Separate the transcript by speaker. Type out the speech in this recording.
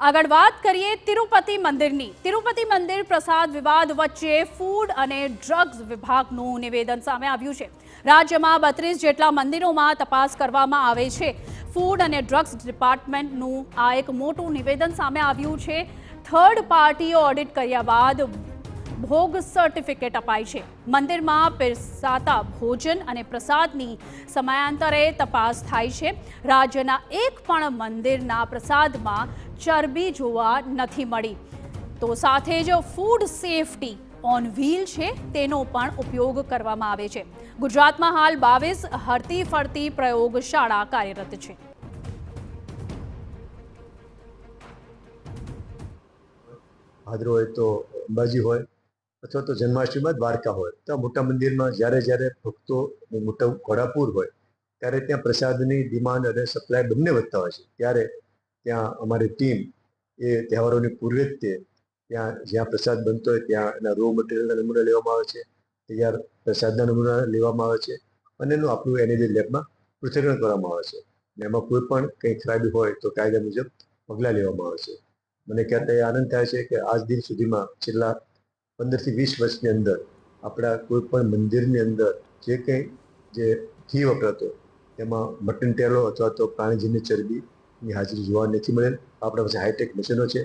Speaker 1: આગળ વાત કરીએ તિરુપતિ મંદિરની. તિરુપતિ મંદિર પ્રસાદ વિવાદ વચ્ચે ફૂડ અને ડ્રગ્સ વિભાગનું નિવેદન સામે આવ્યું છે. રાજ્યમાં 32 જેટલા મંદિરોમાં તપાસ કરવામાં આવે છે. ફૂડ અને ડ્રગ્સ ડિપાર્ટમેન્ટનું આ એક મોટું નિવેદન સામે આવ્યું છે. થર્ડ પાર્ટીઓ ઓડિટ કર્યા બાદ ભોગ સર્ટિફિકેટ અપાય છે. મંદિરમાં પીરસાતા ભોજન અને પ્રસાદની સમયાંતરે તપાસ થાય છે. રાજ્યના એક પણ મંદિરના પ્રસાદમાં ચરબી જોવા નથી મળી. તો સાથે જ ફૂડ સેફટી ઓન વ્હીલ છે તેનો પણ ઉપયોગ કરવામાં આવે છે. ગુજરાતમાં હાલ 22 હરતી ફરતી પ્રયોગશાળા કાર્યરત છે.
Speaker 2: ભાદરો હોય તો અંબાજી હોય અથવા તો જન્માષ્ટમીમાં દ્વારકા હોય, તો મોટા મંદિરમાં જ્યારે ભક્તો મોટા ઘોડાપુર હોય ત્યારે ત્યાં પ્રસાદની ડિમાન્ડ અને સપ્લાય બંને વધતા હોય છે. ત્યારે ત્યાં અમારી ટીમ એ તહેવારોની પૂર્વે જ ત્યાં જ્યાં પ્રસાદ બનતો હોય ત્યાં એના રો મટીરિયલના નમૂના લેવામાં આવે છે, તૈયાર પ્રસાદના નમૂના લેવામાં આવે છે અને એનું આપણું એનએબી લેબમાં પૃથ્થકરણ કરવામાં આવે છે. અને એમાં કોઈ પણ કંઈ ખરાબી હોય તો કાયદા મુજબ પગલાં લેવામાં આવે છે. મને કહેતા આનંદ થાય છે કે આજ દિન સુધીમાં છેલ્લા 15 થી 20 વર્ષની અંદર આપણા કોઈ પણ મંદિરની અંદર જે કંઈ ઘી વપરાતો તેમાં મટન ટેલો અથવા તો પ્રાણીજન્ય ચરબીની હાજરી જોવા નથી મળેલ. આપણા પાસે હાઈટેક મશીનો છે